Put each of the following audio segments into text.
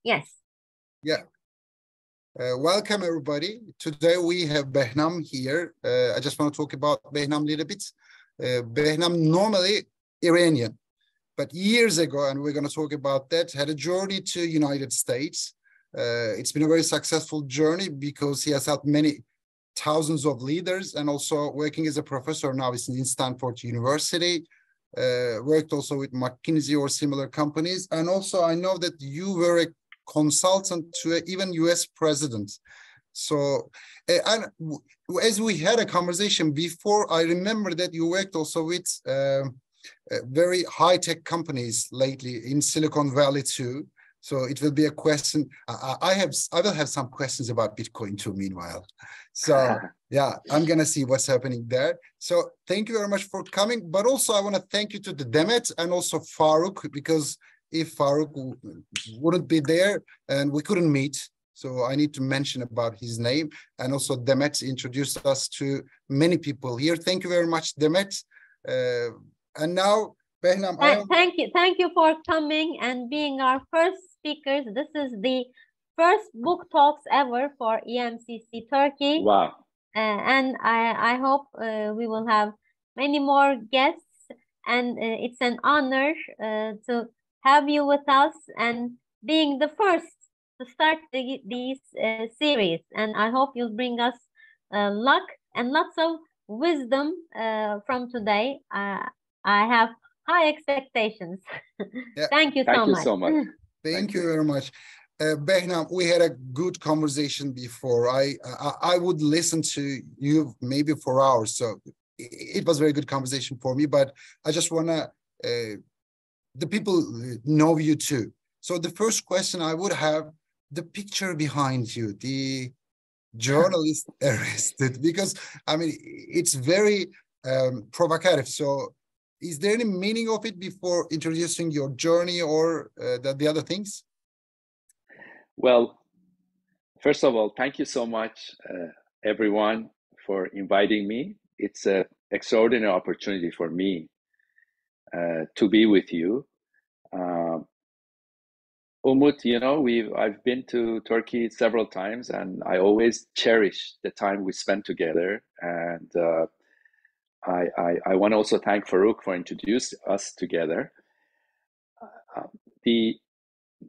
Yes. Yeah. Welcome, everybody. Today we have Behnam here. I just want to talk about Behnam a little bit. Behnam, normally Iranian, but years ago, and we're going to talk about that, had a journey to United States. It's been a very successful journey because he has helped many thousands of leaders, and also working as a professor now is in Stanford University. Worked also with McKinsey or similar companies. And also I know that you were a consultant to even US president. So, and as we had a conversation before, I remember that you worked also with very high-tech companies lately in Silicon Valley too. So it will be a question. I will have some questions about Bitcoin too, meanwhile. So yeah, I'm going to see what's happening there. So thank you very much for coming. But also I want to thank you to the Demet and also Faruk, because if Faruk wouldn't be there and we couldn't meet, so I need to mention about his name. And also Demet introduced us to many people here. Thank you very much, Demet. And now, Behnam, Thank you for coming and being our first speakers. This is the first book talks ever for EMCC Turkey. Wow. And I hope we will have many more guests, and it's an honor to have you with us and being the first to start these series. And I hope you'll bring us luck and lots of wisdom from today. I have high expectations. Yeah. Thank you so much. Thank you very much. Behnam, we had a good conversation before. I would listen to you maybe for hours. So it was a very good conversation for me, but I just want to, the people know you too. So the first question I would have, the picture behind you, the journalist arrested, because I mean, it's very provocative. So is there any meaning of it before introducing your journey or the other things? Well, first of all, thank you so much, everyone, for inviting me. It's an extraordinary opportunity for me to be with you. Umut, you know, I've been to Turkey several times, and I always cherish the time we spent together. And I want to also thank Farooq for introducing us together. The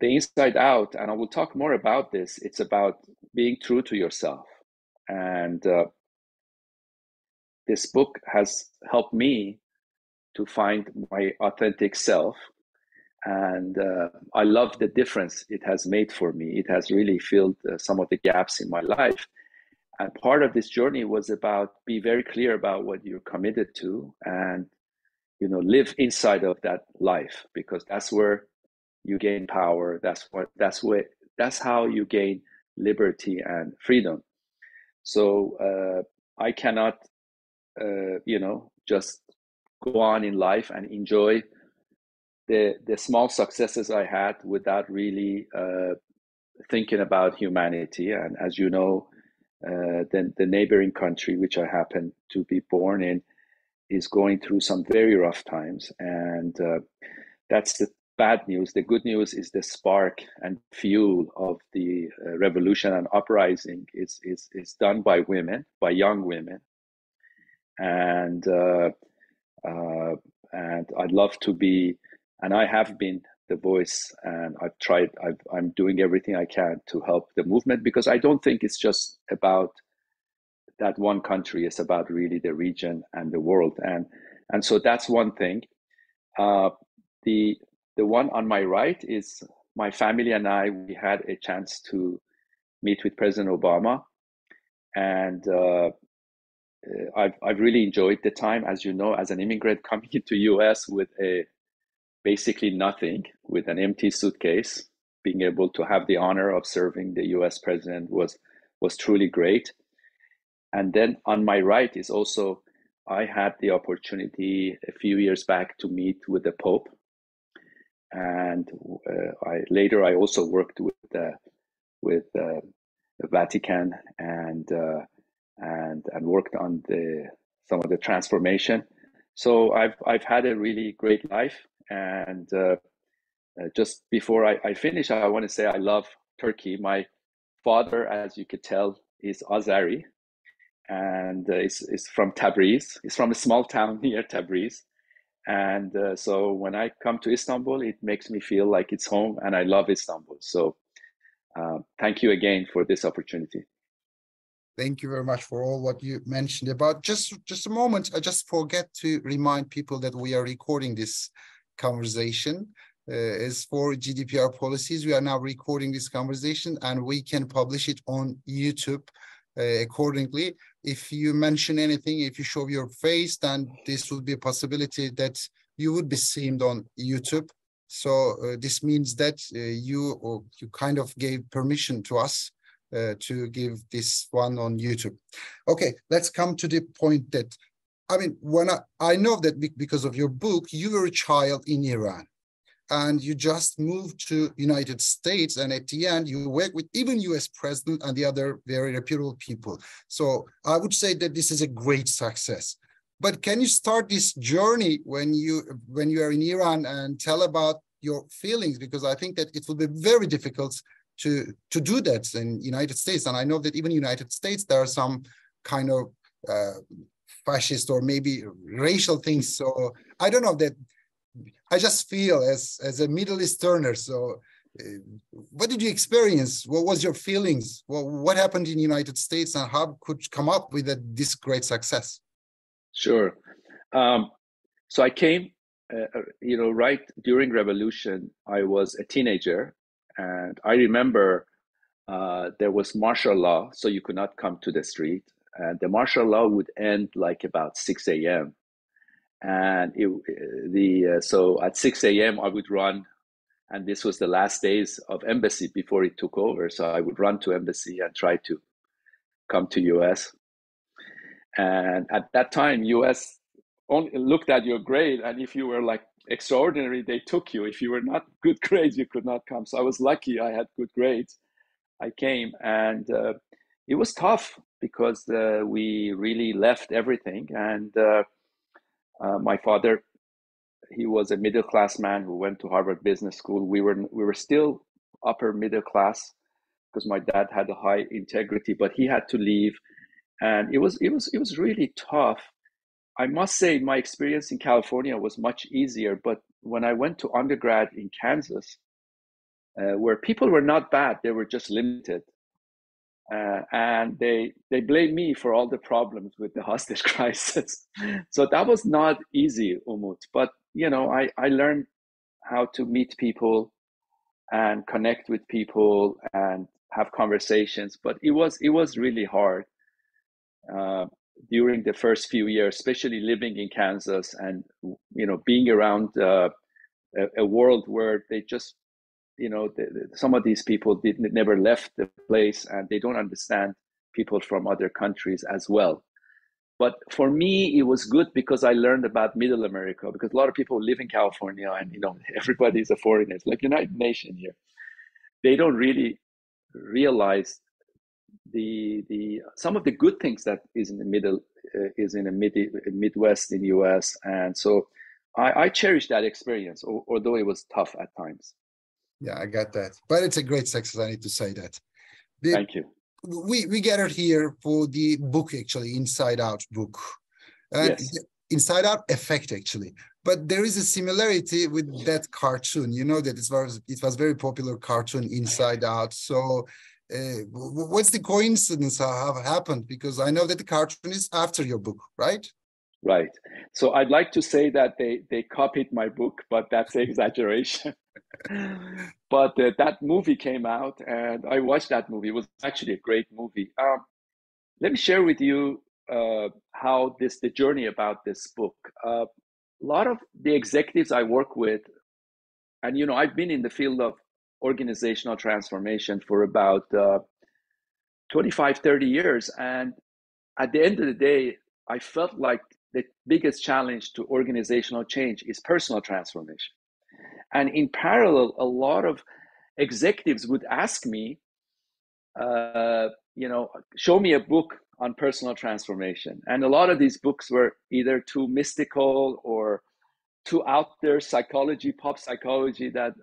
inside out, and I will talk more about this, it's about being true to yourself. And this book has helped me to find my authentic self. And I love the difference it has made for me. It has really filled some of the gaps in my life. And part of this journey was about be very clear about what you're committed to and, you know, live inside of that life, because that's where you gain power. That's how you gain liberty and freedom. So I cannot, you know, just go on in life and enjoy the small successes I had without really thinking about humanity. And as you know, the neighboring country, which I happen to be born in, is going through some very rough times. And that's the bad news. The good news is the spark and fuel of the revolution and uprising is done by women, by young women. And I'd love to be, and I have been, the voice, and I'm doing everything I can to help the movement, because I don't think it's just about that one country. It's about really the region and the world. And so that's one thing. The one on my right is my family and I. We had a chance to meet with President Obama, and I've really enjoyed the time. As you know, as an immigrant coming into US with basically nothing, with an empty suitcase, being able to have the honor of serving the US president was truly great. And then on my right is also, I had the opportunity a few years back to meet with the Pope. And I also worked with the Vatican and worked on some of the transformation. So I've had a really great life, and just before I finish, I want to say I love Turkey. My father, as you could tell, is Azeri, and is from Tabriz. He's from a small town near Tabriz. And so when I come to Istanbul, it makes me feel like it's home, and I love Istanbul. So thank you again for this opportunity. Thank you very much for all what you mentioned about. Just a moment, I just forget to remind people that we are recording this conversation. As for GDPR policies, we are now recording this conversation and we can publish it on YouTube accordingly. If you mention anything, if you show your face, then this would be a possibility that you would be seen on YouTube. So this means that you kind of gave permission to us to give this one on YouTube. Okay, let's come to the point that, I mean, when I know that because of your book, you were a child in Iran and you just moved to United States, and at the end you work with even US president and the other very reputable people. So I would say that this is a great success. But can you start this journey when you are in Iran and tell about your feelings? Because I think that it will be very difficult to do that in United States. And I know that even in United States, there are some kind of fascist or maybe racial things. So I don't know, that I just feel as a Middle Easterner. So what did you experience? What was your feelings? What happened in the United States, and how could you come up with this great success? Sure. So I came, right during revolution. I was a teenager, and I remember there was martial law, so you could not come to the street. And the martial law would end like about 6 a.m. And so at 6 a.m. I would run, and this was the last days of embassy before it took over. So I would run to embassy and try to come to US. And at that time, US only looked at your grade, and if you were like extraordinary, they took you. If you were not good grades, you could not come. So I was lucky I had good grades. I came, and it was tough because we really left everything. And my father, he was a middle-class man who went to Harvard Business School. We were still upper middle class because my dad had a high integrity, but he had to leave, and it was really tough. I must say my experience in California was much easier, but when I went to undergrad in Kansas, where people were not bad, they were just limited. And they blamed me for all the problems with the hostage crisis. So that was not easy, Umut. But, I learned how to meet people and connect with people and have conversations. But it was really hard during the first few years, especially living in Kansas and, being around a world where they just, some of these people never left the place, and they don't understand people from other countries as well. But for me, it was good because I learned about Middle America, because a lot of people live in California, and everybody's a foreigner. It's like United Nations here. They don't really realize some of the good things that is in the middle is in the Midwest in US, and so I cherish that experience, although it was tough at times. Yeah, I got that. But it's a great success, I need to say that. Thank you. We gathered here for the book, actually, Inside Out book. Yes. Inside Out effect, actually. But there is a similarity with that cartoon. You know that it was very popular cartoon, Inside Out. So what's the coincidence how it happened? Because I know that the cartoon is after your book, right? Right. So I'd like to say that they copied my book, but that's an exaggeration. But that movie came out, and I watched that movie. It was actually a great movie. Let me share with you how the journey about this book. A lot of the executives I work with, and I've been in the field of organizational transformation for about 25, 30 years. And at the end of the day, I felt like the biggest challenge to organizational change is personal transformation. And in parallel, a lot of executives would ask me, show me a book on personal transformation. And a lot of these books were either too mystical or too out there psychology, pop psychology, that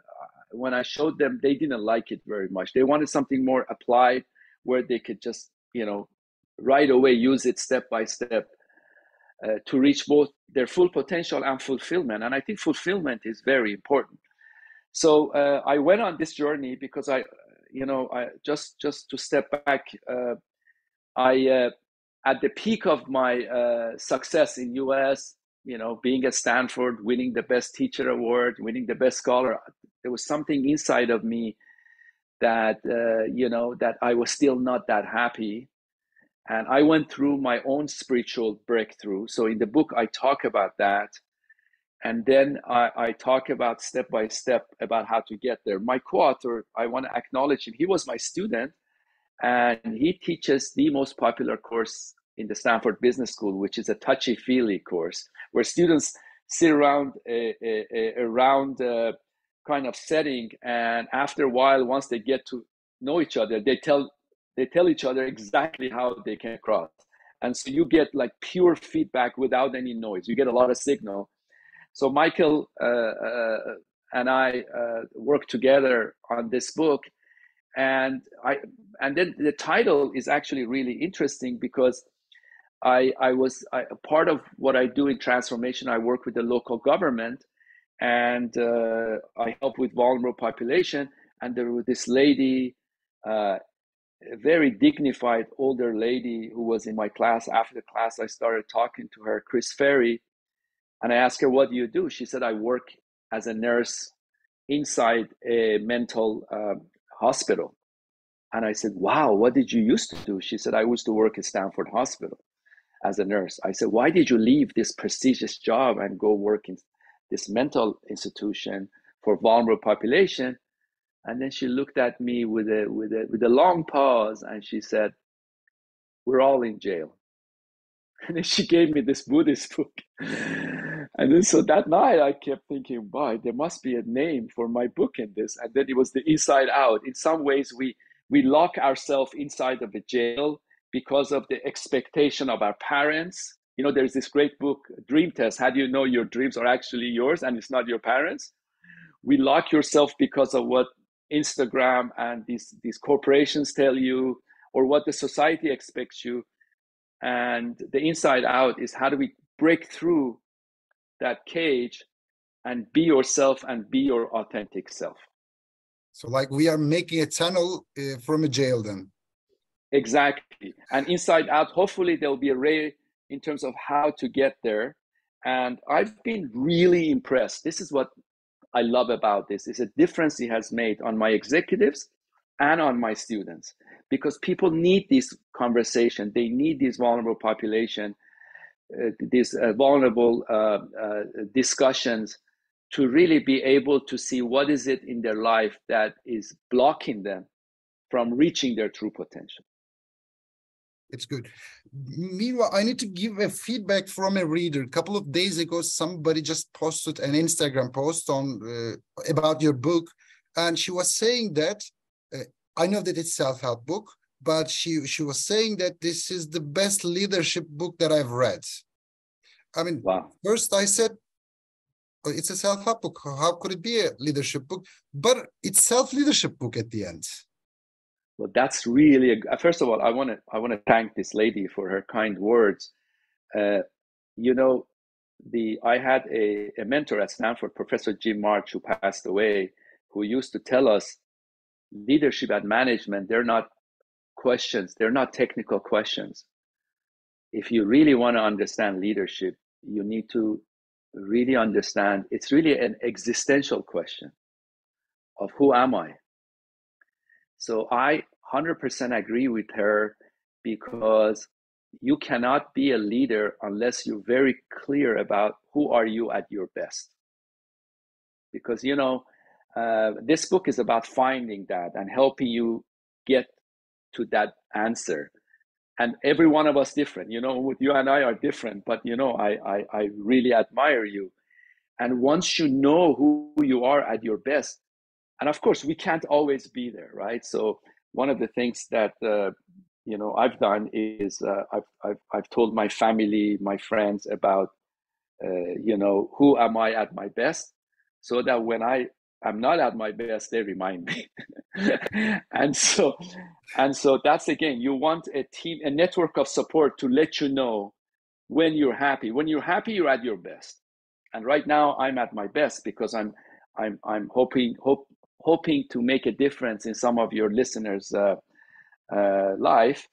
when I showed them, they didn't like it very much. They wanted something more applied, where they could just, right away use it step by step to reach both their full potential and fulfillment. And I think fulfillment is very important. So I went on this journey because I just to step back, I at the peak of my success in US, being at Stanford, winning the best teacher award, winning the best scholar, there was something inside of me that that I was still not that happy. And I went through my own spiritual breakthrough. So in the book, I talk about that. And then I talk about step by step about how to get there. My co-author, I want to acknowledge him. He was my student, and he teaches the most popular course in the Stanford Business School, which is a touchy-feely course, where students sit around a round kind of setting. And after a while, once they get to know each other, they tell each other exactly how they came across. And so you get like pure feedback without any noise. You get a lot of signal. So Michael and I worked together on this book, and then the title is actually really interesting because I was part of what I do in transformation. I work with the local government, and I help with vulnerable population. And there was this lady, a very dignified older lady who was in my class. After the class, I started talking to her, Chris Ferry, and I asked her, "What do you do?" She said, "I work as a nurse inside a mental hospital." And I said, "Wow, what did you used to do?" She said, "I used to work at Stanford Hospital as a nurse." I said, "Why did you leave this prestigious job and go work in this mental institution for vulnerable population?" And then she looked at me with a long pause, and she said, "We're all in jail." And then she gave me this Buddhist book. And then so that night I kept thinking, boy, there must be a name for my book in this. And then it was the Inside Out. In some ways, we lock ourselves inside of a jail because of the expectation of our parents. There's this great book, Dream Test. How do you know your dreams are actually yours and it's not your parents? We lock yourself because of what Instagram and these corporations tell you, or what the society expects you. And the Inside Out is, how do we break through that cage and be yourself and be your authentic self? So like we are making a tunnel from a jail then. Exactly. And Inside Out, hopefully there'll be a ray in terms of how to get there. And I've been really impressed. This is what I love about this. It's a difference it has made on my executives and on my students, because people need this conversation. They need this vulnerable population, these vulnerable discussions, to really be able to see what is it in their life that is blocking them from reaching their true potential. It's good. Meanwhile, I need to give a feedback from a reader. A couple of days ago, somebody just posted an Instagram post on about your book, and she was saying that I know that it's self-help book, but she was saying that this is the best leadership book that I've read. I mean, wow. First I said, oh, it's a self-help book. How could it be a leadership book? But it's self-leadership book at the end. Well, that's really first of all, I want to thank this lady for her kind words. I had a mentor at Stanford, Professor Jim March, who passed away, who used to tell us, leadership and management, they're not questions, they're not technical questions. If you really want to understand leadership, you need to really understand, it's really an existential question of who am I? So I 100% agree with her, because you cannot be a leader unless you're very clear about who are you at your best. Because, this book is about finding that and helping you get to that answer. And every one of us different, you and I are different, but, I really admire you. And once you know who you are at your best, and of course, we can't always be there, right? So one of the things that I've done is I've told my family, my friends about who am I at my best, so that when I I'm not at my best, they remind me. and so that's, again, you want a team, a network of support to let you know when you're happy. When you're happy, you're at your best. And right now I'm at my best because I'm hoping to make a difference in some of your listeners' life.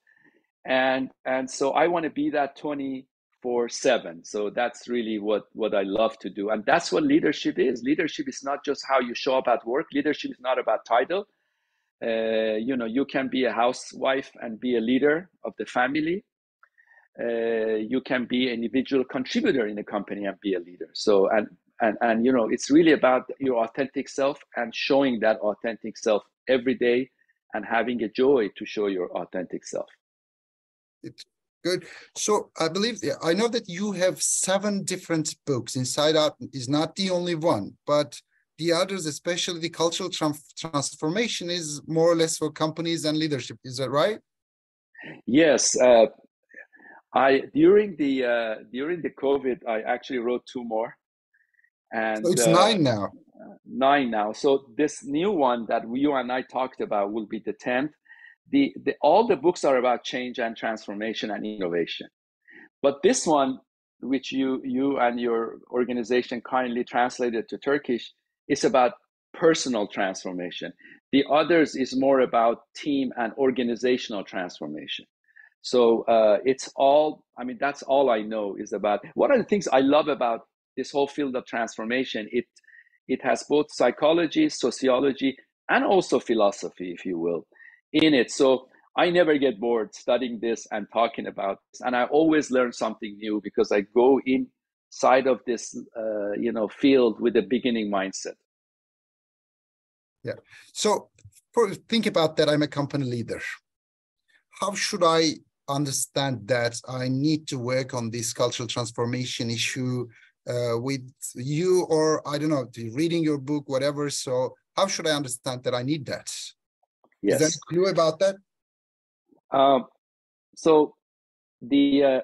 And so I want to be that 24/7. So that's really what I love to do. And that's what leadership is. Leadership is not just how you show up at work. Leadership is not about title. You can be a housewife and be a leader of the family. You can be an individual contributor in a company and be a leader. So, and it's really about your authentic self and showing that authentic self every day and having a joy to show your authentic self. It's good. So I know that you have 7 different books. Inside Out is not the only one, but the others, especially the cultural transformation, is more or less for companies and leadership. Is that right? Yes. During the COVID, I actually wrote 2 more. And so it's 9 now. 9 now. So this new one that you and I talked about will be the 10th. All the books are about change and transformation and innovation. But this one, which you and your organization kindly translated to Turkish, is about personal transformation. The others is more about team and organizational transformation. So it's all, that's all I know is about. One of the things I love about this whole field of transformation, it has both psychology, sociology, and also philosophy, if you will, in it. So I never get bored studying this and talking about this. And I always learn something new because I go inside of this, field with a beginning mindset. Yeah. So think about that. I'm a company leader. How should I understand that I need to work on this cultural transformation issue with you, or I don't know, reading your book, whatever? So how should I understand that I need that? Yes. Is there a clue about that? So the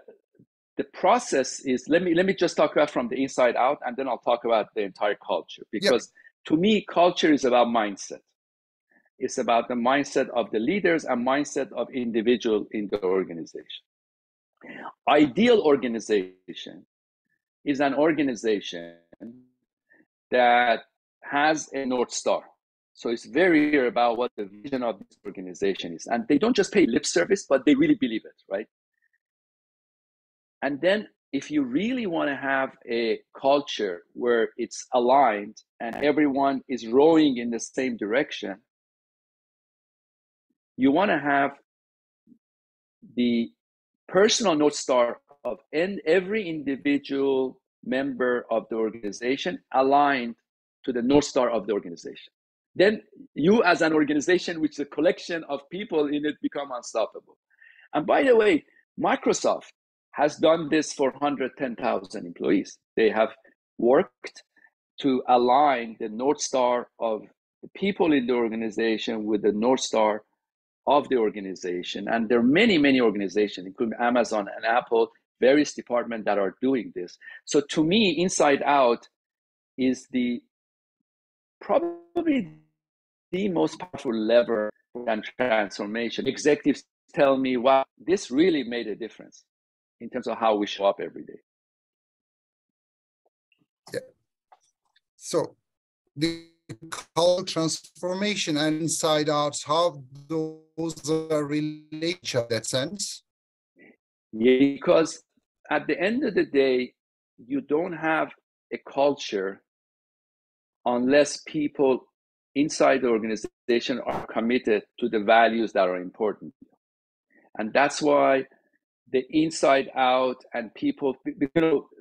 process is, let me just talk about from the inside out, and then I'll talk about the entire culture, because to me, culture is about mindset. It's about the mindset of the leaders and mindset of individual in the organization. Ideal organization is an organization that has a North Star. So it's very clear about what the vision of this organization is. And they don't just pay lip service, but they really believe it, right? And then if you really want to have a culture where it's aligned and everyone is rowing in the same direction, you want to have the personal North Star of every individual member of the organization aligned to the North Star of the organization. Then you as an organization, which is a collection of people in it, become unstoppable. And by the way, Microsoft has done this for 110,000 employees. They have worked to align the North Star of the people in the organization with the North Star of the organization. And there are many, many organizations, including Amazon and Apple, various departments that are doing this. So to me, Inside Out is probably the most powerful lever and transformation. Executives tell me, wow, this really made a difference in terms of how we show up every day. Yeah. So the cultural transformation and Inside Out, how those are related in that sense? Yeah, because at the end of the day, you don't have a culture unless people inside the organization are committed to the values that are important. And that's why the Inside Out and people,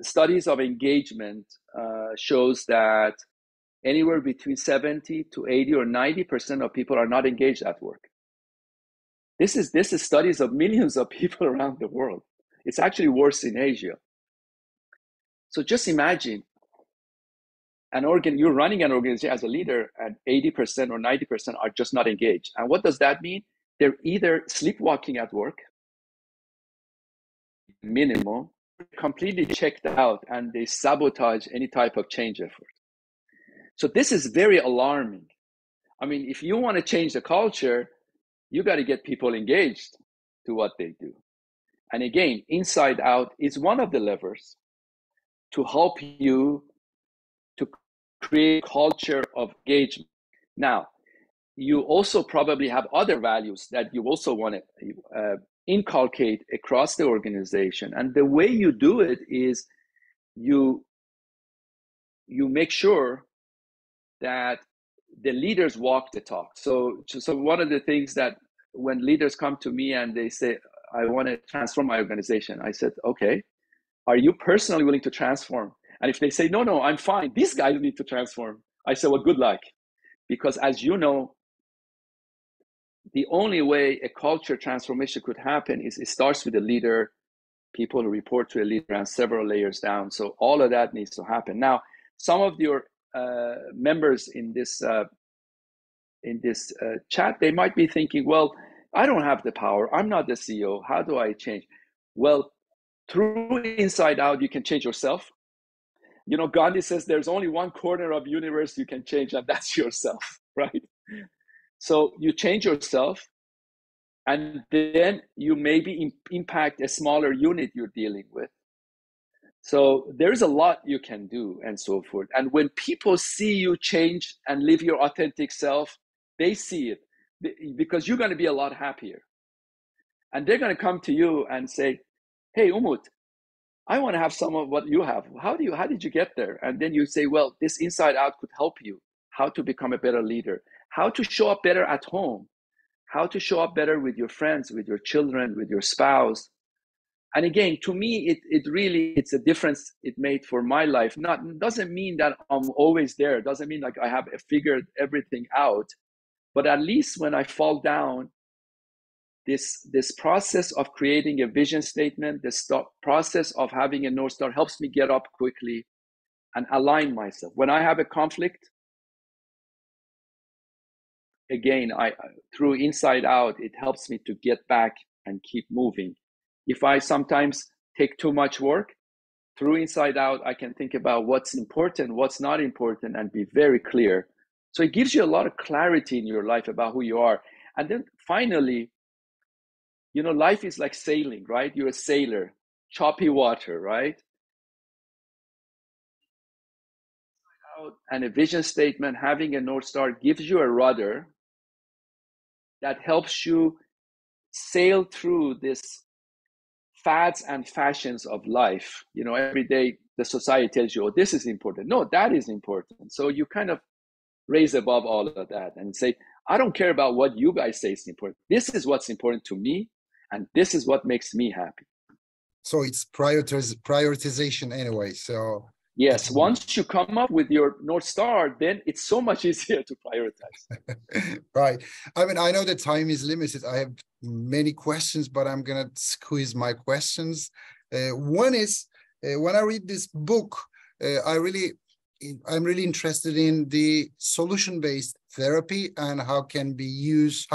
studies of engagement shows that anywhere between 70 to 80 or 90% of people are not engaged at work. This is studies of millions of people around the world. It's actually worse in Asia. So just imagine you're running an organization as a leader and 80% or 90% are just not engaged. And what does that mean? They're either sleepwalking at work, minimum, completely checked out, and they sabotage any type of change effort. So this is very alarming. I mean, if you want to change the culture, you got to get people engaged to what they do. And again, inside out is one of the levers to help you to create culture of engagement. Now, you also probably have other values that you also want to inculcate across the organization. And the way you do it is you make sure that the leaders walk the talk. So one of the things that when leaders come to me and they say, I want to transform my organization, I said, okay, are you personally willing to transform? And if they say, no, I'm fine, these guys need to transform, I say, well, good luck. Because as you know, the only way a culture transformation could happen is it starts with a leader, people who report to a leader, and several layers down. So all of that needs to happen. Now, some of your members in this chat, they might be thinking, well, I don't have the power. I'm not the CEO. How do I change? Well, through inside out, you can change yourself. You know, Gandhi says there's only one corner of universe you can change, and that's yourself, right? So you change yourself, and then you maybe impact a smaller unit you're dealing with. So there's a lot you can do and so forth. And when people see you change and live your authentic self, they see it because you're going to be a lot happier. And they're going to come to you and say, hey, Umut, I want to have some of what you have. How did you get there? And then you say, well, this inside out could help you. How to become a better leader, how to show up better at home, how to show up better with your friends, with your children, with your spouse. And again, to me, it's a difference it made for my life. Doesn't mean that I'm always there. Doesn't mean like I have figured everything out. But at least when I fall down, this process of creating a vision statement, this process of having a North Star helps me get up quickly and align myself. When I have a conflict, again, through inside out, it helps me to get back and keep moving. If I sometimes take too much work, through inside out, I can think about what's important, what's not important, and be very clear. So it gives you a lot of clarity in your life about who you are. And then finally, you know, life is like sailing, right? You're a sailor, choppy water, right? And a vision statement, having a North Star gives you a rudder that helps you sail through this fads and fashions of life. You know, every day the society tells you, oh, this is important. No, that is important. So you kind of raise above all of that and say, I don't care about what you guys say is important. This is what's important to me, and this is what makes me happy. So it's prioritization anyway. So yes, once you come up with your North Star, then it's so much easier to prioritize. Right. I mean, I know the time is limited. I have many questions, but I'm going to squeeze my questions. One is, when I read this book, I'm really interested in the solution-based therapy and how can it be used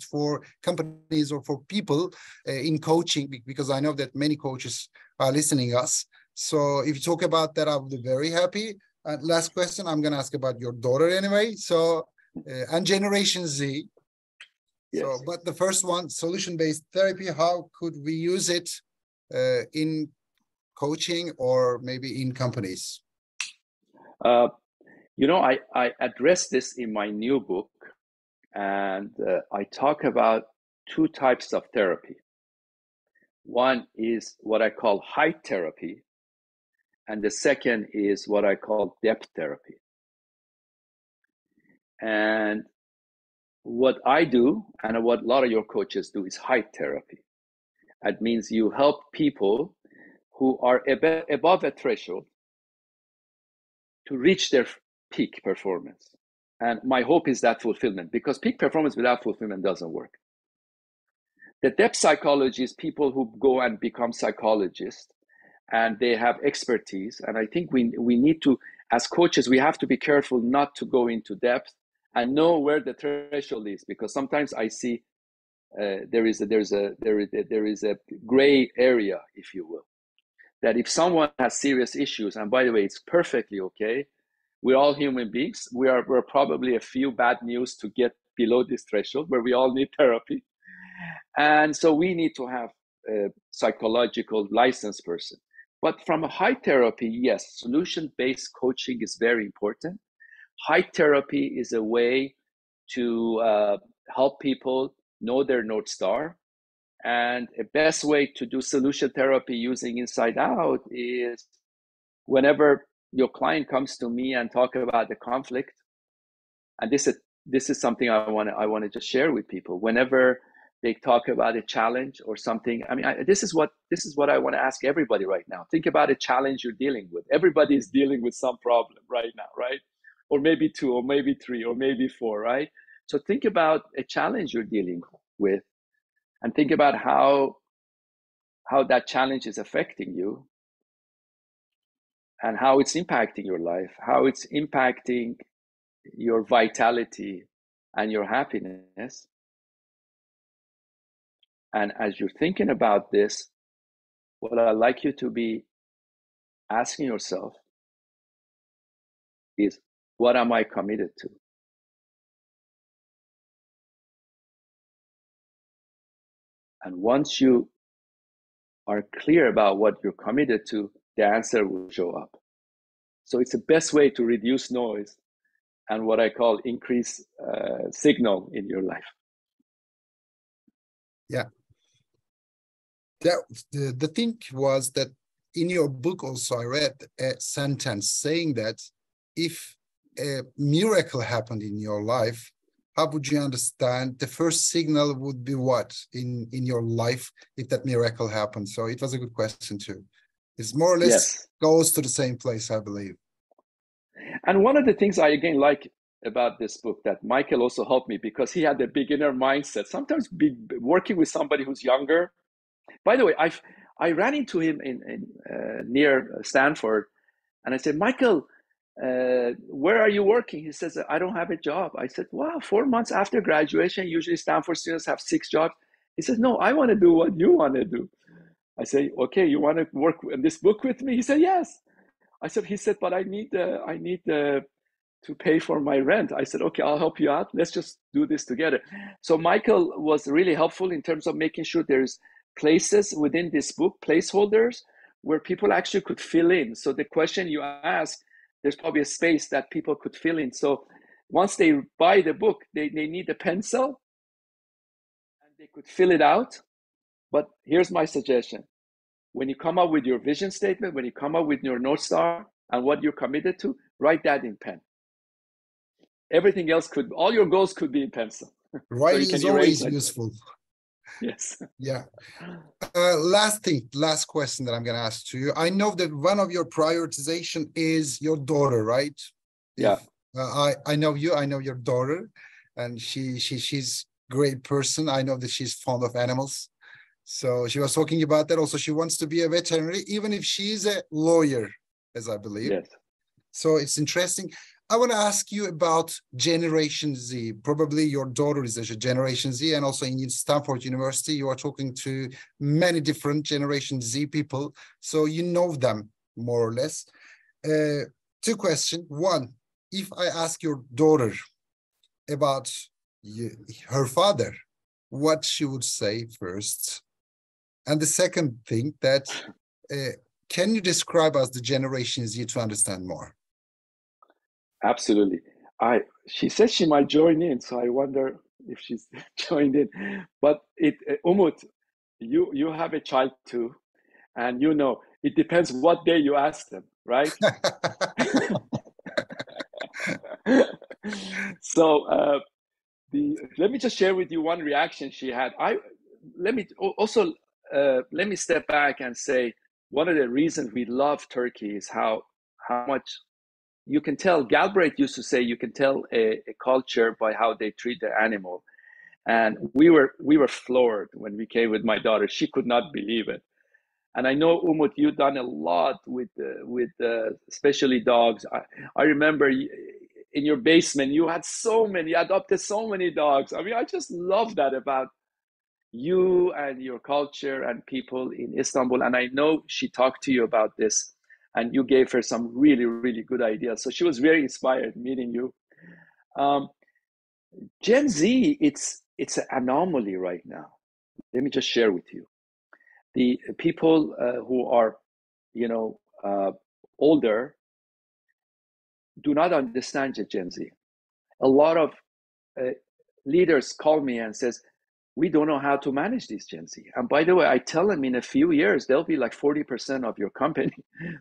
for companies or for people in coaching, because I know that many coaches are listening us. So if you talk about that, I'll be very happy. Last question, I'm going to ask about your daughter anyway. So, and Generation Z. Yes. So, but the first one, solution-based therapy, how could we use it in coaching or maybe in companies? You know, I address this in my new book, and I talk about two types of therapy. One is what I call height therapy, and the second is what I call depth therapy. And what I do, and what a lot of your coaches do, is height therapy. That means you help people who are above a threshold to reach their peak performance. And my hope is that fulfillment, because peak performance without fulfillment doesn't work. The depth psychology is people who go and become psychologists, and they have expertise. And I think we need to, as coaches, we have to be careful not to go into depth and know where the threshold is, because sometimes I see there is a gray area, if you will, that if someone has serious issues, and by the way, it's perfectly okay, We're all human beings. We're probably a few bad news to get below this threshold where we all need therapy. And so we need to have a psychological licensed person. But from a high therapy, yes, solution-based coaching is very important. High therapy is a way to help people know their North Star. And a best way to do solution therapy using Inside Out is whenever your client comes to me and talk about the conflict, and this is something I want to just share with people. Whenever they talk about a challenge or something, I mean, this is what I want to ask everybody right now. Think about a challenge you're dealing with. Everybody is dealing with some problem right now, right? Or maybe 2, or maybe 3, or maybe 4, right? So think about a challenge you're dealing with, and think about how that challenge is affecting you, and how it's impacting your life, how it's impacting your vitality and your happiness. And as you're thinking about this, what I'd like you to be asking yourself is, what am I committed to? And once you are clear about what you're committed to, the answer will show up. So it's the best way to reduce noise and what I call increase signal in your life. Yeah. The thing was that in your book also I read a sentence saying that if a miracle happened in your life, how would you understand the first signal would be what in your life if that miracle happened? So it was a good question too. It's more or less goes to the same place, I believe. And one of the things I again like about this book that Michael also helped me, because he had the beginner mindset. Sometimes working with somebody who's younger. By the way, I ran into him in near Stanford, and I said, Michael, where are you working? He says, I don't have a job. I said, wow, 4 months after graduation, usually Stanford students have 6 jobs. He says, no, I want to do what you want to do. I say, okay, you want to work in this book with me? He said, yes. He said, but I need to pay for my rent. I said, okay, I'll help you out. Let's just do this together. So Michael was really helpful in terms of making sure there's places within this book, placeholders, where people actually could fill in. So the question you ask, there's probably a space that people could fill in. So once they buy the book, they need a pencil and they could fill it out. But here's my suggestion. When you come up with your vision statement, when you come up with your North Star and what you're committed to, write that in pen. Everything else all your goals could be in pencil. Writing is always useful. Yes. Yeah. Last question that I'm going to ask to you. I know that one of your prioritization is your daughter, right? Yeah. I know you. I know your daughter, and she's a great person. I know that she's fond of animals. So she was talking about that. Also, she wants to be a veterinary, even if she's a lawyer, as I believe. Yes. So it's interesting. I want to ask you about Generation Z. Probably your daughter is a Generation Z, and also in Stanford University, you are talking to many different Generation Z people. So you know them more or less. 2 questions. One, if I ask your daughter about her father, what she would say first? And the second thing that, can you describe us the Generation Z to understand more? Absolutely. She says she might join in, so I wonder if she's joined in. But Umut, you have a child too, and you know it depends what day you ask them, right? So let me just share with you one reaction she had. Let me step back and say one of the reasons we love Turkey is how much you can tell. Galbraith used to say you can tell a culture by how they treat their animal, and we were floored when we came with my daughter. She could not believe it. And I know, Umut, you've done a lot with especially dogs. I remember in your basement you had adopted so many dogs. I mean, I just love that about you and your culture and people in Istanbul. And I know she talked to you about this. and you gave her some really, really good ideas. So she was very inspired meeting you. Gen Z, it's an anomaly right now. Let me just share with you. The people who are, older do not understand the Gen Z. A lot of leaders call me and says, we don't know how to manage these Gen Z. And by the way, I tell them in a few years, they'll be like 40% of your company.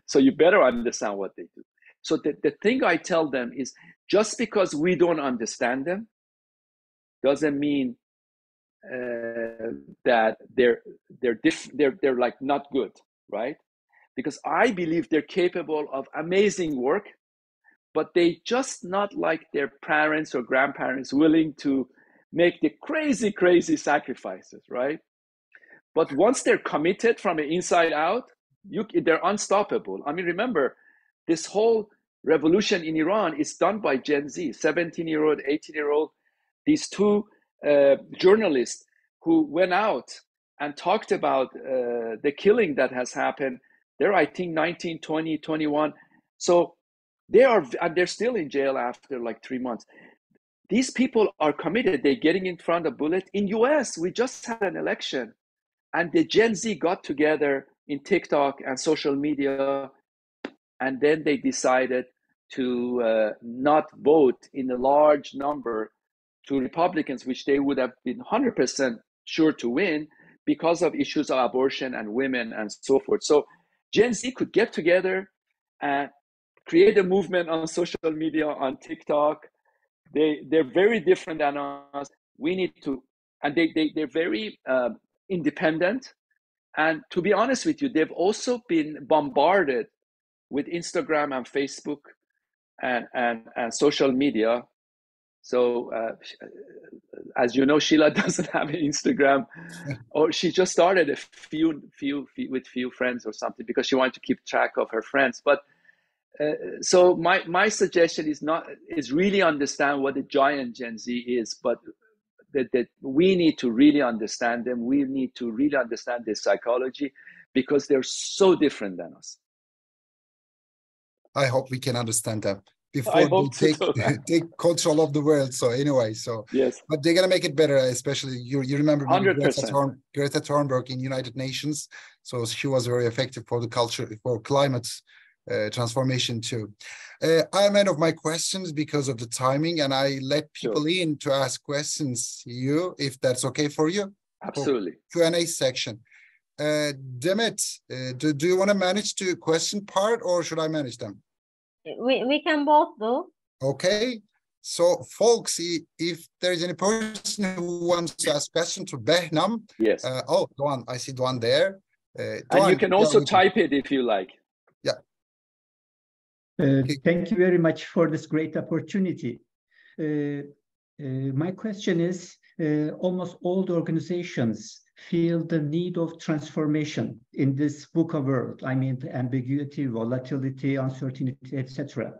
So you better understand what they do. So the thing I tell them is, just because we don't understand them doesn't mean that they're like not good, right? Because I believe they're capable of amazing work, but they just not like their parents or grandparents willing to make the crazy, crazy sacrifices, right? But once they're committed from the inside out, they're unstoppable. I mean, remember, this whole revolution in Iran is done by Gen Z, 17-year-old, 18-year-old, these two journalists who went out and talked about the killing that has happened. They're, I think, 19, 20, 21. So they're still in jail after like 3 months. These people are committed. They're getting in front of bullets. In US, we just had an election, and the Gen Z got together in TikTok and social media, and then they decided to not vote in a large number to Republicans, which they would have been 100% sure to win because of issues of abortion and women and so forth. So Gen Z could get together and create a movement on social media, on TikTok. They're very different than us. We need to, and they're very independent. And to be honest with you, they've also been bombarded with Instagram and Facebook and social media. So as you know, Sheila doesn't have an Instagram, or she just started a few friends or something because she wanted to keep track of her friends. But so my suggestion is really understand what a giant Gen Z is, but that we need to really understand them. We need to really understand their psychology because they're so different than us. I hope we can understand them before they take control of the world. So anyway, yes, but they're gonna make it better. Especially you remember 100%. Greta Thunberg in United Nations. So she was very effective for the culture, for climate transformation too. I'm out of my questions because of the timing, and I let people in to ask questions. If that's okay for you. Absolutely. Q&A section. Demet, do you want to manage the question part, or should I manage them? We can both do. Okay. So, folks, if there is any person who wants to ask question to Behnam, yes. Doğan, I see Doğan there. Doğan, and you can also type it if you like. Yeah. Thank you very much for this great opportunity. My question is, almost all the organizations feel the need of transformation in this VUCA world. I mean, ambiguity, volatility, uncertainty, etc.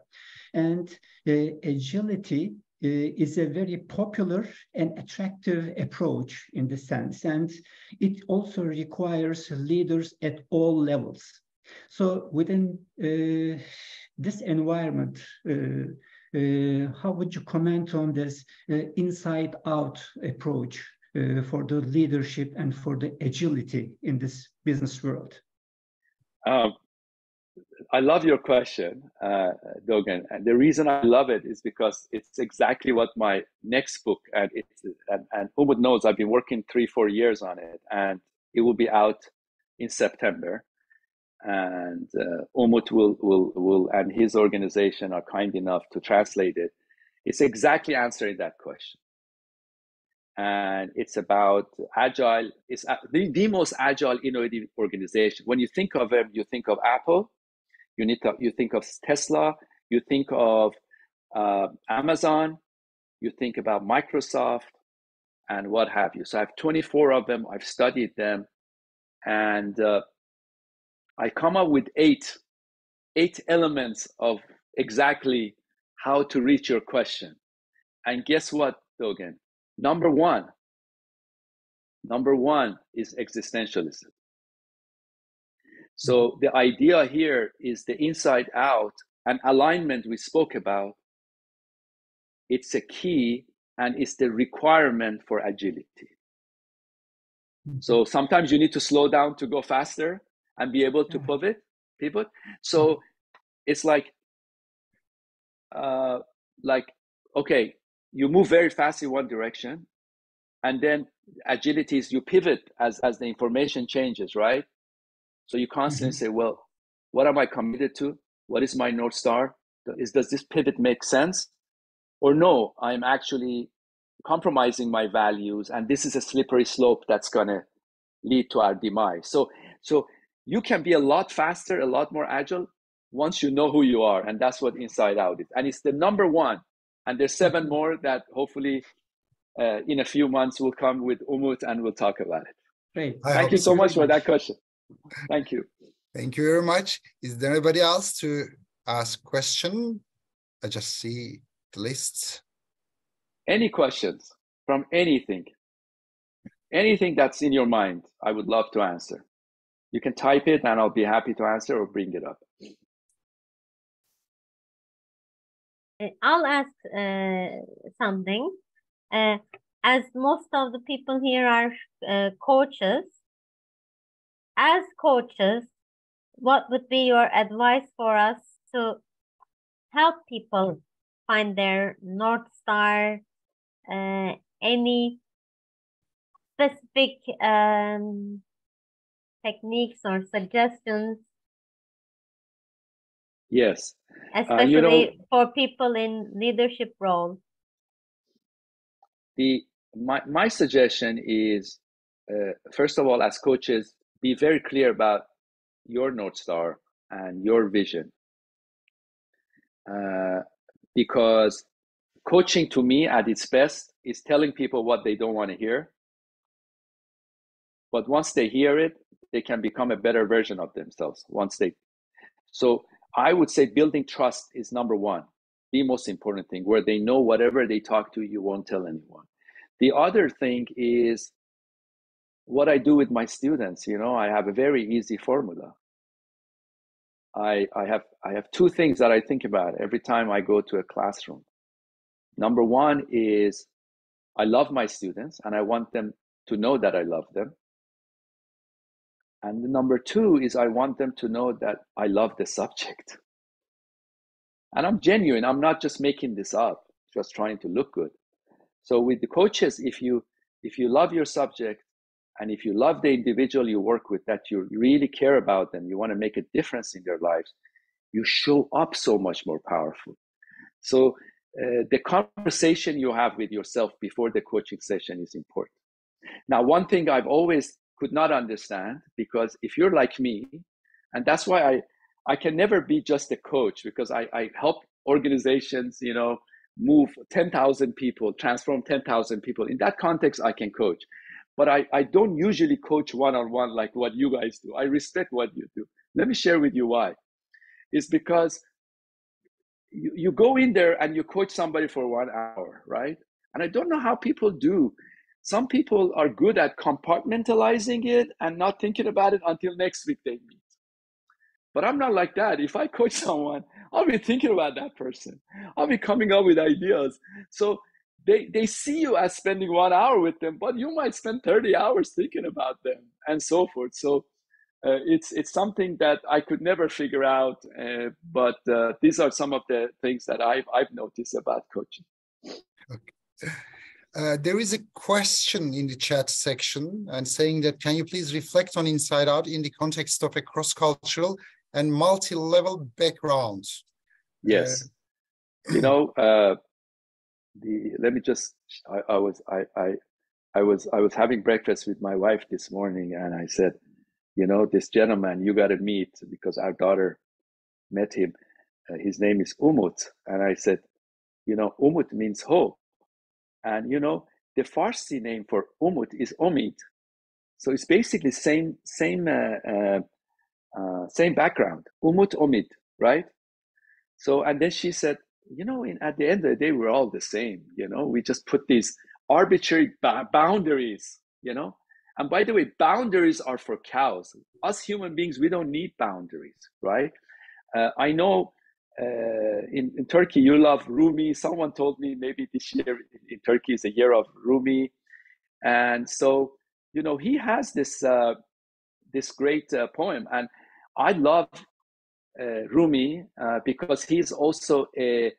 And agility is a very popular and attractive approach in this sense. And it also requires leaders at all levels. So within this environment, how would you comment on this inside-out approach for the leadership and for the agility in this business world? I love your question, Dogan. And the reason I love it is because it's exactly what my next book, and Umut knows I've been working 3-4 years on it, and it will be out in September. And Umut will and his organization are kind enough to translate it. It's exactly answering that question. And it's about agile. It's the most agile, innovative organization. When you think of them, you think of Apple, you think of Tesla, you think of Amazon, you think about Microsoft, and what have you. So I have 24 of them. I've studied them, and I come up with eight elements of exactly how to reach your question. And guess what, Dogan? Number one is existentialism. So the idea here is the inside out and alignment we spoke about. It's a key and it's the requirement for agility. So sometimes you need to slow down to go faster and be able to pivot. So it's like, okay, you move very fast in one direction, and then agility is you pivot as the information changes, right? So you constantly say, well, what am I committed to? What is my North Star? Does this pivot make sense? Or no, I'm actually compromising my values, and this is a slippery slope that's going to lead to our demise. So you can be a lot faster, a lot more agile once you know who you are, and that's what Inside Out is. And it's the number one. And there's 7 more that hopefully in a few months will come with Umut, and we'll talk about it. Great. Thank you so much for that question. Thank you. Thank you very much. Is there anybody else to ask question? I just see the list. Any questions from anything that's in your mind, I would love to answer. You can type it and I'll be happy to answer or bring it up. I'll ask something. As most of the people here are coaches, as coaches, what would be your advice for us to help people find their North Star? Any specific techniques or suggestions? Yes. Especially for people in leadership roles. My suggestion is, first of all, as coaches, be very clear about your North Star and your vision. Because coaching, to me, at its best, is telling people what they don't want to hear. But once they hear it, they can become a better version of themselves. So I would say building trust is number one, the most important thing, where they know whatever they talk to, you won't tell anyone. The other thing is what I do with my students. I have a very easy formula. I have 2 things that I think about every time I go to a classroom. Number one is I love my students and I want them to know that I love them. And number 2 is I want them to know that I love the subject. And I'm genuine. I'm not just making this up, just trying to look good. So with the coaches, if you love your subject and if you love the individual you work with, that you really care about them, you want to make a difference in their lives, you show up so much more powerful. So the conversation you have with yourself before the coaching session is important. Now, one thing I've always could not understand, because if you're like me, and that's why I can never be just a coach, because I help organizations, move 10,000 people, transform 10,000 people. In that context, I can coach. But I don't usually coach one-on-one like what you guys do. I respect what you do. Let me share with you why. It's because you go in there and you coach somebody for 1 hour, right? And I don't know how people do. Some people are good at compartmentalizing it and not thinking about it until next week they meet. But I'm not like that. If I coach someone, I'll be thinking about that person. I'll be coming up with ideas. So they see you as spending 1 hour with them, but you might spend 30 hours thinking about them and so forth. So it's something that I could never figure out. But these are some of the things that I've noticed about coaching. Okay. There is a question in the chat section and saying that, can you please reflect on Inside Out in the context of a cross-cultural and multi-level background? Yes. Let me just, I was having breakfast with my wife this morning, and I said, this gentleman you got to meet, because our daughter met him. His name is Umut. And I said, Umut means hope. And, the Farsi name for Umut is Omid. So it's basically same background, Umut Omid, right? So, and then she said, at the end of the day, we're all the same. We just put these arbitrary boundaries, And by the way, boundaries are for cows. Us human beings, we don't need boundaries, right? I know in Turkey, you love Rumi. Someone told me maybe this year in Turkey is a year of Rumi. And so, you know, he has this, this great poem. And I love Rumi because he's also a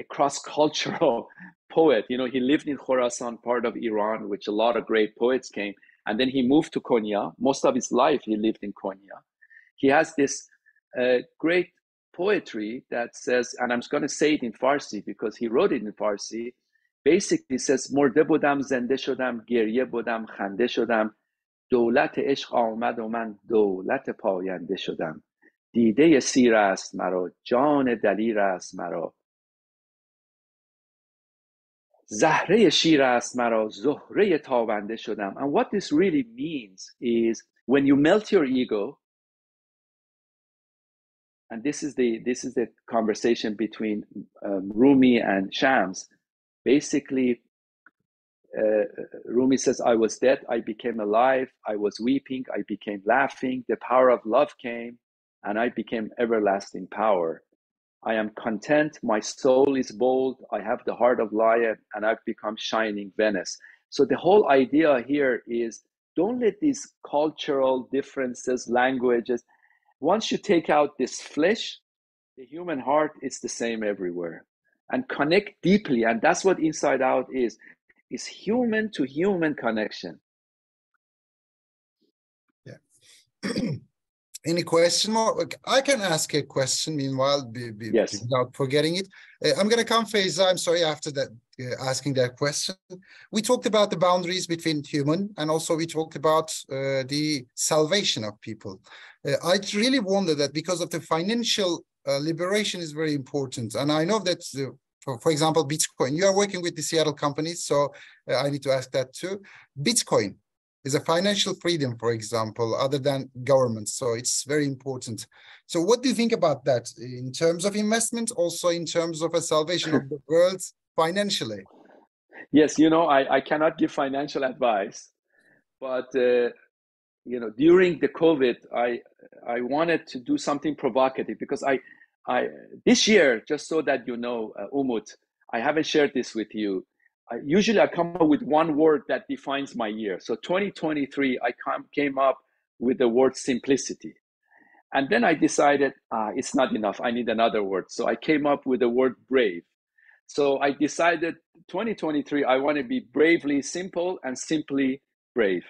cross-cultural poet. You know, he lived in Khorasan, part of Iran, which a lot of great poets came. And then he moved to Konya. Most of his life, he lived in Konya. He has this great poetry that says, and I'm going to say it in Farsi because he wrote it in Farsi. Basically says, مرده بودم زنده شدم گریه بودم خنده شدم دولت عشق آمد و من دولت پاینده شدم دیده سیر است مرا جان دلیر است مرا زهره شیر است مرا زهره تابنده شدم. And what this really means is when you melt your ego, and this is the conversation between Rumi and Shams. Basically, Rumi says, I was dead, I became alive, I was weeping, I became laughing, the power of love came, and I became everlasting power. I am content, my soul is bold, I have the heart of lion, and I've become shining Venice. So the whole idea here is don't let these cultural differences, languages, once you take out this flesh, the human heart is the same everywhere. And connect deeply, and that's what Inside Out is human to human connection. Yeah. Any question more? I can ask a question meanwhile, yes. Without forgetting it. I'm going to come, Faiza. I'm sorry, after that, asking that question. We talked about the boundaries between human, and also we talked about the salvation of people. I really wonder that because of the financial liberation is very important. And I know that, for example, Bitcoin, you are working with the Seattle companies, so I need to ask that too. Bitcoin is a financial freedom, for example, other than government. So it's very important. So what do you think about that in terms of investment, also in terms of a salvation of the world financially? Yes, you know, I cannot give financial advice, but, you know, during the COVID, I wanted to do something provocative because I this year, just so that you know, Umut, I haven't shared this with you. Usually I come up with one word that defines my year. So 2023, I came up with the word simplicity. And then I decided it's not enough. I need another word. So I came up with the word brave. So I decided 2023, I want to be bravely simple and simply brave.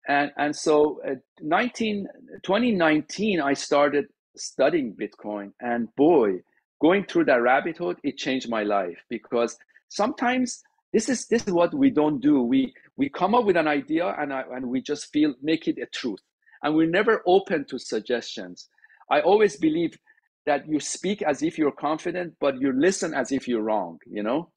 And so 2019, I started studying Bitcoin. And boy, going through that rabbit hole, it changed my life because sometimes this is what we don't do. We come up with an idea and we just make it a truth. And we're never open to suggestions. I always believe that you speak as if you're confident, but you listen as if you're wrong, you know?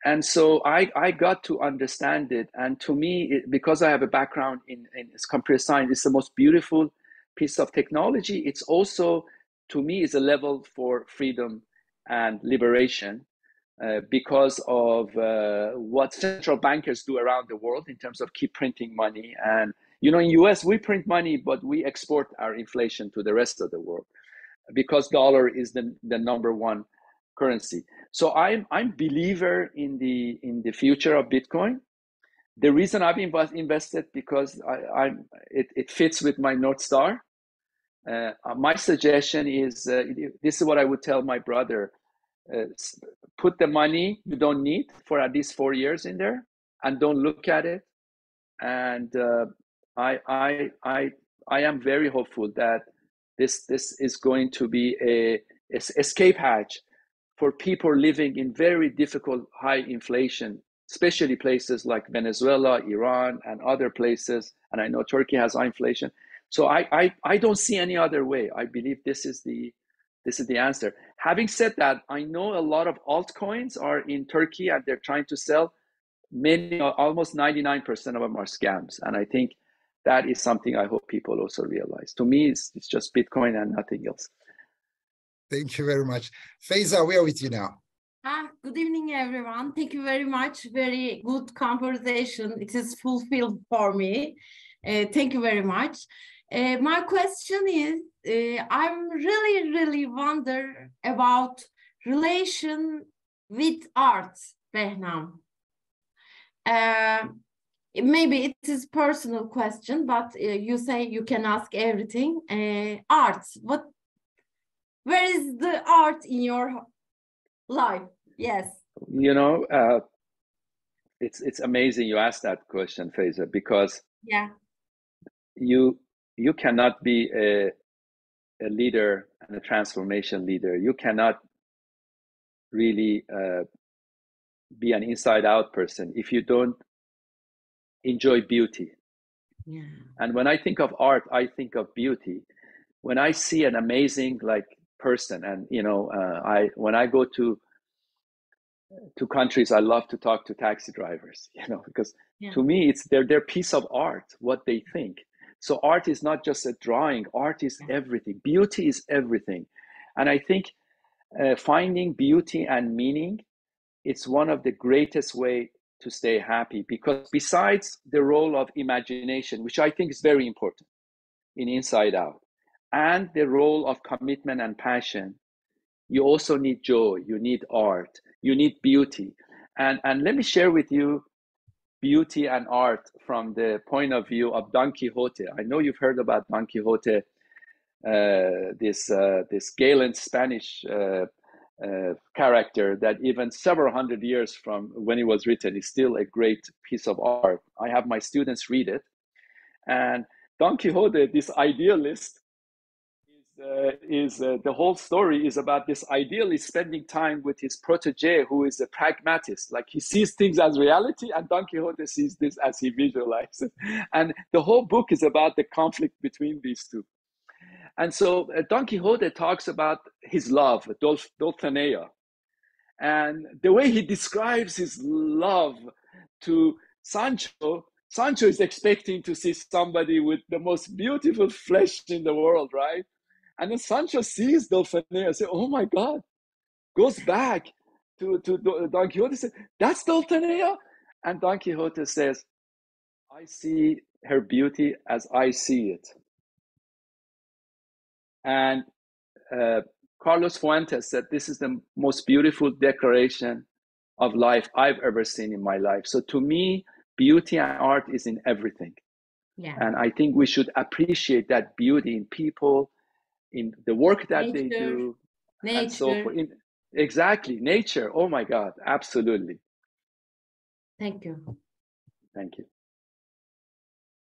And so I got to understand it. And to me, because I have a background in computer science, it's the most beautiful piece of technology. It's also, to me, is a level for freedom and liberation. Because of what central bankers do around the world in terms of keep printing money. And, you know, in US, we print money, but we export our inflation to the rest of the world because dollar is the number one currency. So I'm believer in the future of Bitcoin. The reason I've invested because it fits with my North Star. My suggestion is, this is what I would tell my brother. Put the money you don't need for at least 4 years in there and don't look at it. And I am very hopeful that this is going to be a escape hatch for people living in very difficult high inflation, especially places like Venezuela, Iran, and other places. And I know Turkey has high inflation. So I don't see any other way. I believe this is the answer. Having said that, I know a lot of altcoins are in Turkey and they're trying to sell. Almost 99% of them are scams. And I think that is something I hope people also realize. To me, it's just Bitcoin and nothing else. Thank you very much. Faiza, we are with you now. Good evening, everyone. Thank you very much. Very good conversation. It is fulfilled for me. Thank you very much. My question is, I'm really wonder about relation with art, Behnam. Maybe it is personal question, but you say you can ask everything. Art, where is the art in your life? Yes. You know, it's amazing you asked that question, Faiza, because yeah, you cannot be a leader and a transformation leader. You cannot really be an inside-out person if you don't enjoy beauty. Yeah. And when I think of art, I think of beauty. When I see an amazing person, and when I go to countries, I love to talk to taxi drivers, because to me it's their piece of art, what they think. So art is not just a drawing. Art is everything. Beauty is everything. And I think finding beauty and meaning, it's one of the greatest way to stay happy, because besides the role of imagination, which I think is very important in Inside Out, and the role of commitment and passion, you also need joy, you need art, you need beauty. And let me share with you beauty and art from the point of view of Don Quixote. I know you've heard about Don Quixote, this gallant Spanish character that even several hundred years from when it was written is still a great piece of art. I have my students read it. And Don Quixote, this idealist, the whole story is about this idealist spending time with his protege, who is a pragmatist. Like, he sees things as reality, and Don Quixote sees this as he visualizes. And the whole book is about the conflict between these two. And so Don Quixote talks about his love, Dulcinea. And the way he describes his love to Sancho, Sancho is expecting to see somebody with the most beautiful flesh in the world, right? And then Sancho sees Dulcinea and says, oh my God, goes back to Don Quixote, says, that's Dulcinea? And Don Quixote says, I see her beauty as I see it. And Carlos Fuentes said, this is the most beautiful declaration of life I've ever seen in my life. So to me, beauty and art is in everything. Yeah. And I think we should appreciate that beauty in people, in the work that they do, and so forth. Exactly, nature. Oh my God, absolutely. Thank you. Thank you.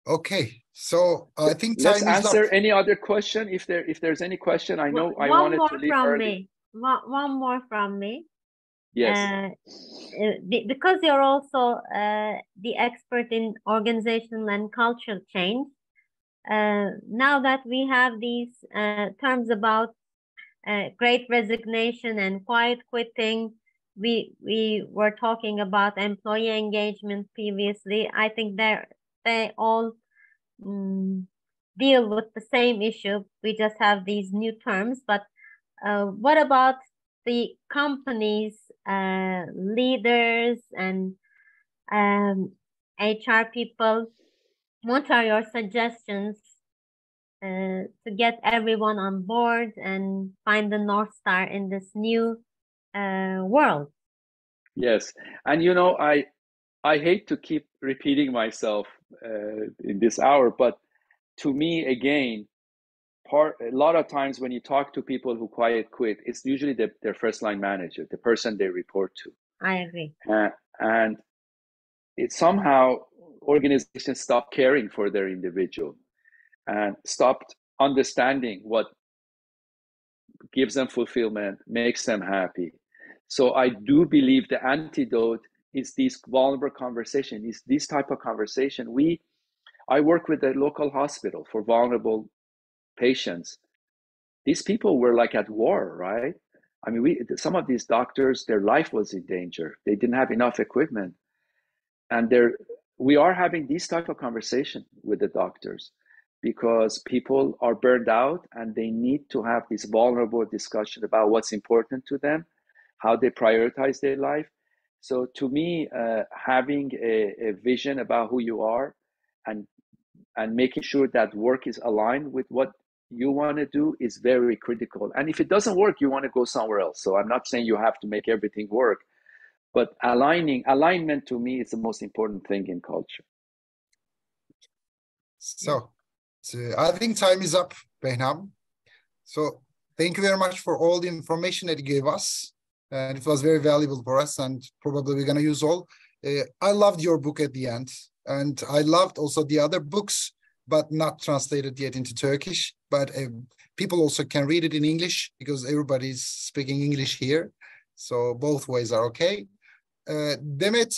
Okay, so I think let's time is answer up. any other question if there's any question. I know I wanted to leave early. One more from me. Yes. Because you're also the expert in organizational and cultural change. Now that we have these terms about great resignation and quiet quitting, we were talking about employee engagement previously. I think they all deal with the same issue. We just have these new terms. But what about the companies, leaders, and HR people? What are your suggestions to get everyone on board and find the North Star in this new world? Yes, and I hate to keep repeating myself in this hour, but to me, again, a lot of times when you talk to people who quiet quit, it's usually their first line manager, the person they report to. I agree. And it somehow organizations stop caring for their individual and stopped understanding what gives them fulfillment, makes them happy. So I do believe the antidote is these vulnerable conversation, is this type of conversation. I work with a local hospital for vulnerable patients. These people were like at war, right? I mean, some of these doctors, their life was in danger. They didn't have enough equipment. And we are having this type of conversation with the doctors because people are burned out and they need to have this vulnerable discussion about what's important to them. how they prioritize their life. So to me, having a vision about who you are and making sure that work is aligned with what you want to do is very critical. And if it doesn't work, you want to go somewhere else. So I'm not saying you have to make everything work, but alignment to me is the most important thing in culture. So I think time is up, Behnam. So thank you very much for all the information that you gave us. And it was very valuable for us, and probably we're going to use all. I loved your book at the end, and I loved also the other books, but not translated yet into Turkish. But people also can read it in English because everybody's speaking English here. So both ways are okay. Demet,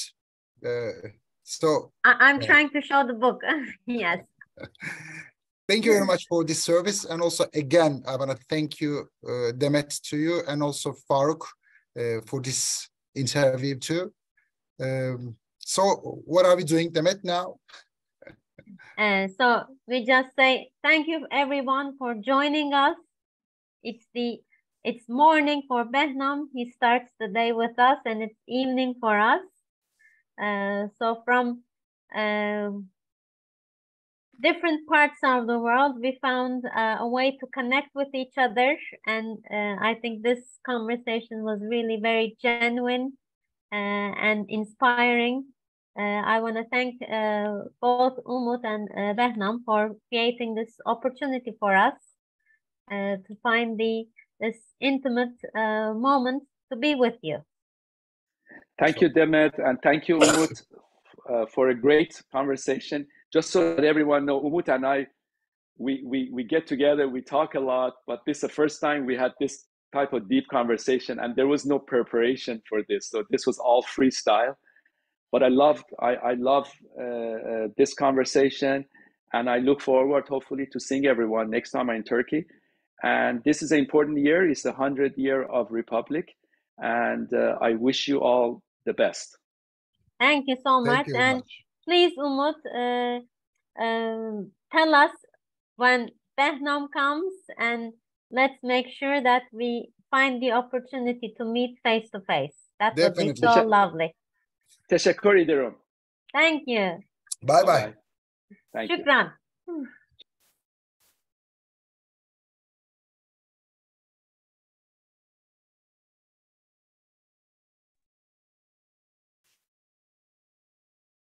I'm trying to show the book. Yes. Thank you very much for this service. And also, again, I want to thank you, Demet, to you, and also Faruk for this interview too. So what are we doing, Demet, now? So we just say thank you everyone for joining us. It's morning for Behnam. He starts the day with us, and it's evening for us. So from different parts of the world, we found a way to connect with each other, and I think this conversation was really very genuine and inspiring. I want to thank both Umut and Behnam for creating this opportunity for us to find this intimate moment to be with you. Thank you, Demet, and thank you, Umut, for a great conversation. Just so that everyone knows, Umut and I, we get together, we talk a lot, but this is the first time we had this type of deep conversation, and there was no preparation for this. So this was all freestyle. But I love this conversation, and I look forward, hopefully, to seeing everyone next time I'm in Turkey. And this is an important year. It's the 100th year of Republic, and I wish you all the best. Thank you so much. And please, Umut, tell us when Behnam comes, and let's make sure that we find the opportunity to meet face to face. That would be so lovely. Teşekkür ederim. Thank you. Bye bye. Thank you. Şükran.